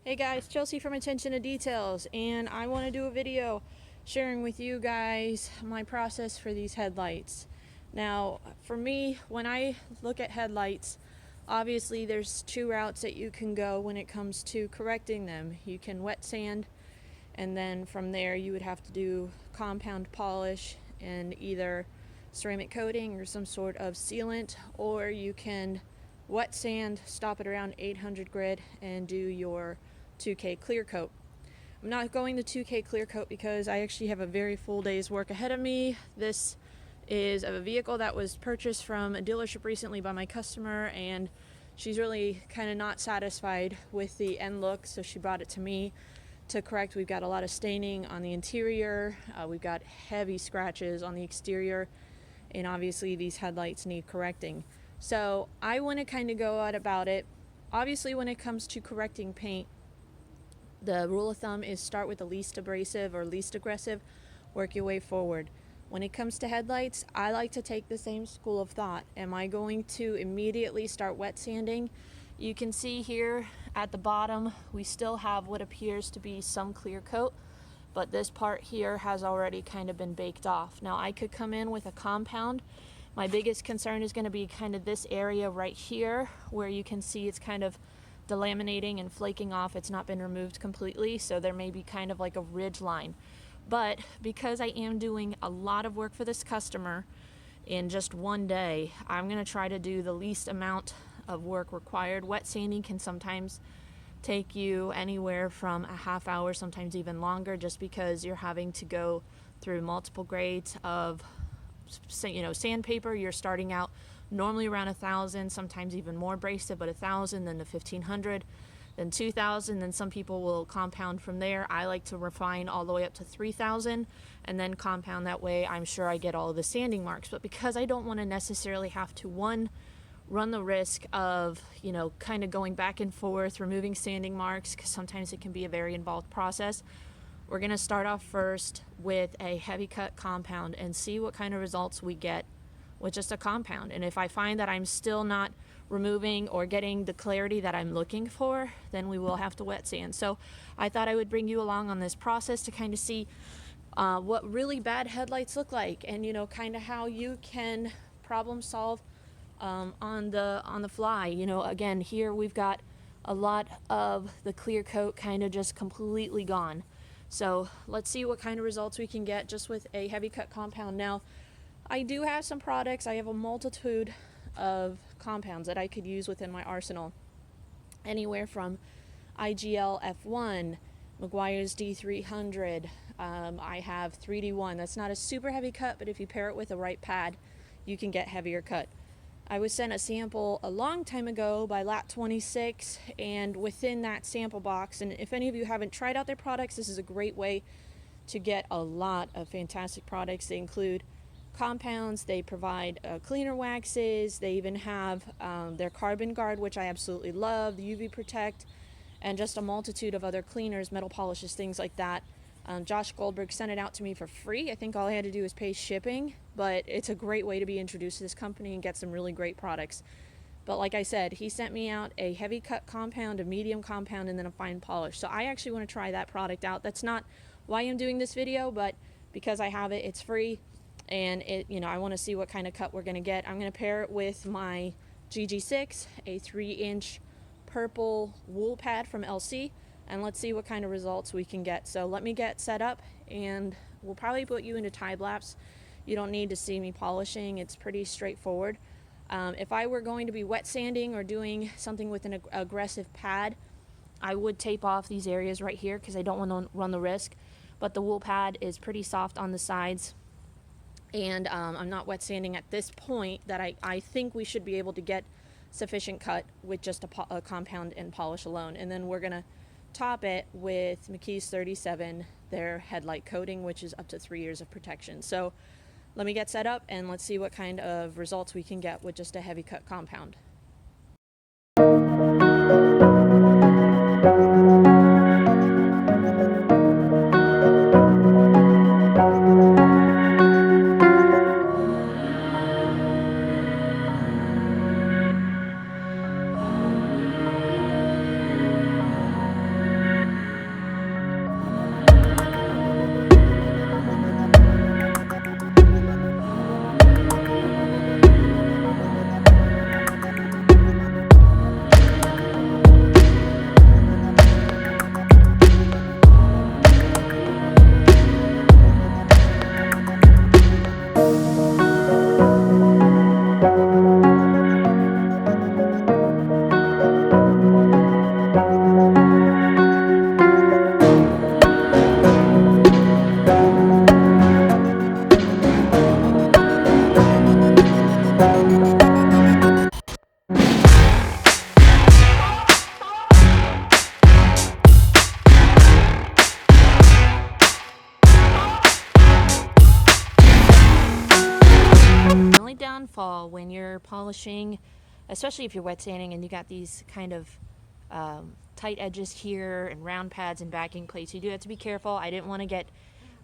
Hey guys, Chelsea from Attention to Details, and I want to do a video sharing with you guys my process for these headlights. Now, for me, when I look at headlights, obviously there's two routes that you can go when it comes to correcting them. You can wet sand, and then from there you would have to do compound polish and either ceramic coating or some sort of sealant, or you can wet sand, stop it around 800 grit, and do your 2K clear coat. I'm not going the 2K clear coat because I actually have a very full day's work ahead of me. This is a vehicle that was purchased from a dealership recently by my customer, and she's really kind of not satisfied with the end look, so she brought it to me to correct. We've got a lot of staining on the interior, we've got heavy scratches on the exterior, and obviously these headlights need correcting. So I want to kind of go out about it. Obviously, when it comes to correcting paint, the rule of thumb is start with the least abrasive or least aggressive, work your way forward. When it comes to headlights, I like to take the same school of thought. Am I going to immediately start wet sanding? You can see here at the bottom, we still have what appears to be some clear coat, but this part here has already kind of been baked off. Now I could come in with a compound. My biggest concern is going to be kind of this area right here where you can see it's kind of delaminating and flaking off. It's not been removed completely, so there may be kind of like a ridge line. But because I am doing a lot of work for this customer in just one day, I'm going to try to do the least amount of work required. Wet sanding can sometimes take you anywhere from a half hour, sometimes even longer, just because you're having to go through multiple grades of sandpaper. You're starting out normally around 1,000, sometimes even more abrasive, but 1,000, then to 1,500, then 2,000, then some people will compound from there. I like to refine all the way up to 3,000 and then compound. That way I'm sure I get all of the sanding marks. But because I don't want to necessarily have to, one, run the risk of kind of going back and forth removing sanding marks, because sometimes it can be a very involved process, we're going to start off first with a heavy cut compound and see what kind of results we get with just a compound. And if I find that I'm still not removing or getting the clarity that I'm looking for, then we will have to wet sand. So I thought I would bring you along on this process to kind of see what really bad headlights look like, and kind of how you can problem solve on the fly. Again, here we've got a lot of the clear coat kind of just completely gone. So let's see what kind of results we can get just with a heavy cut compound. Now, I do have some products. I have a multitude of compounds that I could use within my arsenal. Anywhere from IGL F1, Meguiar's D300. I have 3D1. That's not a super heavy cut, but if you pair it with the right pad, you can get heavier cut. I was sent a sample a long time ago by Lat 26, and within that sample box, and if any of you haven't tried out their products, this is a great way to get a lot of fantastic products. They include compounds, they provide cleaner waxes, they even have their carbon guard, which I absolutely love, the UV protect, and just a multitude of other cleaners, metal polishes, things like that. Josh Goldberg sent it out to me for free. I think all I had to do was pay shipping, but it's a great way to be introduced to this company and get some really great products. But like I said, he sent me out a heavy cut compound, a medium compound, and then a fine polish. So I actually want to try that product out. That's not why I'm doing this video, but because I have it, it's free, and I want to see what kind of cut we're going to get. I'm going to pair it with my GG6, a 3-inch purple wool pad from LC, and let's see what kind of results we can get. So let me get set up, and we'll probably put you into time lapse. You don't need to see me polishing. It's pretty straightforward. If I were going to be wet sanding or doing something with an aggressive pad, I would tape off these areas right here because I don't want to run the risk. But the wool pad is pretty soft on the sides, and I'm not wet sanding at this point. That I think we should be able to get sufficient cut with just a compound and polish alone. And then we're going to top it with McKee's 37, their headlight coating, which is up to 3 years of protection. So let me get set up and let's see what kind of results we can get with just a heavy cut compound. downfall when you're polishing, especially if you're wet sanding and you got these kind of tight edges here and round pads and backing plates. You do have to be careful. I didn't want to get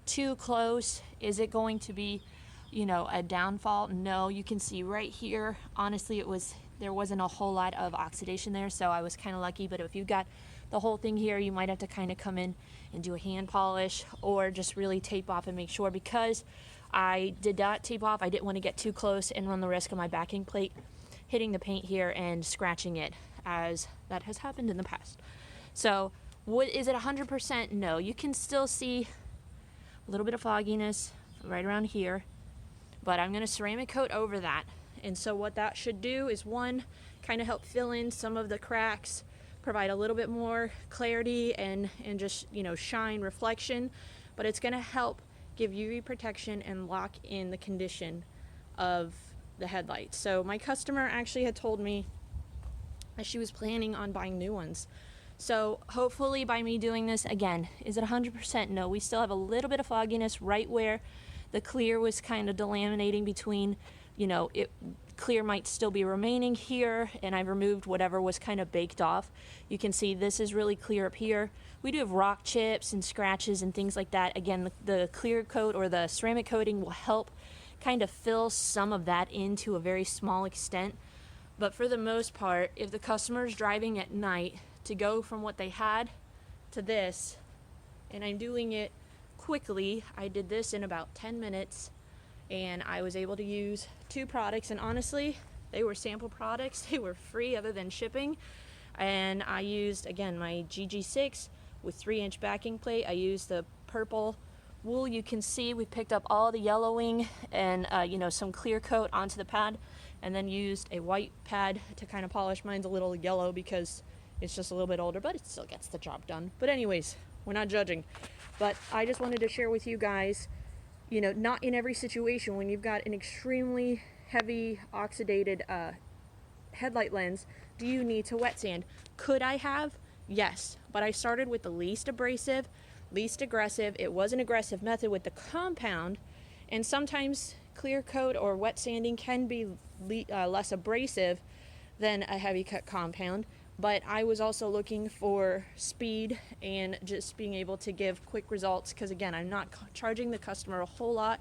too close. Is it going to be, you know, a downfall? No. You can see right here, honestly, there wasn't a whole lot of oxidation there, so I was kind of lucky. But if you've got the whole thing here, you might have to kind of come in and do a hand polish or just really tape off and make sure. Because I did not tape off, I didn't want to get too close and run the risk of my backing plate hitting the paint here and scratching it, as that has happened in the past. So is it 100%? No. You can still see a little bit of fogginess right around here, but I'm going to ceramic coat over that. And so what that should do is, one, kind of help fill in some of the cracks, provide a little bit more clarity and just, you know, shine, reflection, but it's going to help give UV protection and lock in the condition of the headlights. So my customer actually had told me that she was planning on buying new ones. So hopefully by me doing this, again, is it 100%? No, we still have a little bit of fogginess right where the clear was kind of delaminating between, you know, clear might still be remaining here, and I've removed whatever was kind of baked off. You can see this is really clear up here. We do have rock chips and scratches and things like that. Again, the clear coat or the ceramic coating will help kind of fill some of that in to a very small extent. But for the most part, if the customer is driving at night, to go from what they had to this, and I'm doing it quickly, I did this in about 10 minutes, and I was able to use 2 products, and honestly, they were sample products. They were free other than shipping. And I used, again, my GG6 with 3-inch backing plate. I used the purple wool. You can see we picked up all the yellowing and you know, some clear coat onto the pad, and then used a white pad to kind of polish. Mine's a little yellow because it's just a little bit older, but it still gets the job done. But anyways, we're not judging. But I just wanted to share with you guys, you know, not in every situation when you've got an extremely heavy oxidated headlight lens, do you need to wet sand? Could I have? Yes. But I started with the least abrasive, least aggressive. It was an aggressive method with the compound, and sometimes clear coat or wet sanding can be less abrasive than a heavy cut compound. But I was also looking for speed and just being able to give quick results, because again, I'm not charging the customer a whole lot.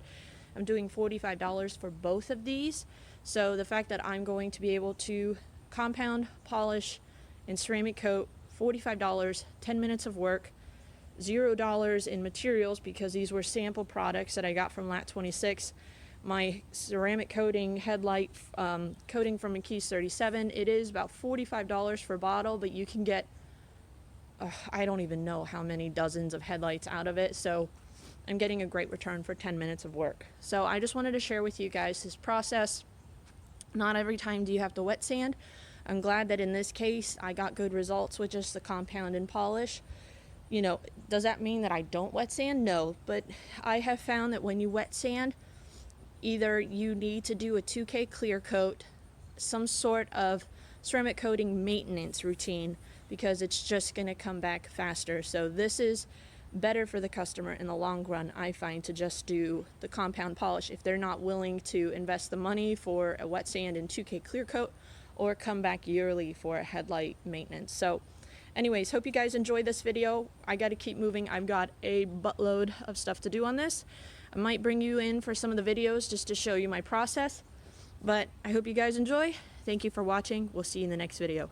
I'm doing $45 for both of these. So the fact that I'm going to be able to compound, polish, and ceramic coat, $45, 10 minutes of work, $0 in materials, because these were sample products that I got from Lat 26. My ceramic coating, headlight coating from McKee's 37, it is about $45 for a bottle, but you can get, I don't even know how many dozens of headlights out of it. So I'm getting a great return for 10 minutes of work. So I just wanted to share with you guys this process. Not every time do you have to wet sand. I'm glad that in this case I got good results with just the compound and polish. You know, does that mean that I don't wet sand? No, but I have found that when you wet sand, either you need to do a 2K clear coat, some sort of ceramic coating maintenance routine, because it's just going to come back faster. So this is better for the customer in the long run, I find, to just do the compound polish if they're not willing to invest the money for a wet sand and 2K clear coat, or come back yearly for a headlight maintenance. So anyways, hope you guys enjoyed this video. I got to keep moving. I've got a buttload of stuff to do on this. I might bring you in for some of the videos just to show you my process, but I hope you guys enjoy. Thank you for watching. We'll see you in the next video.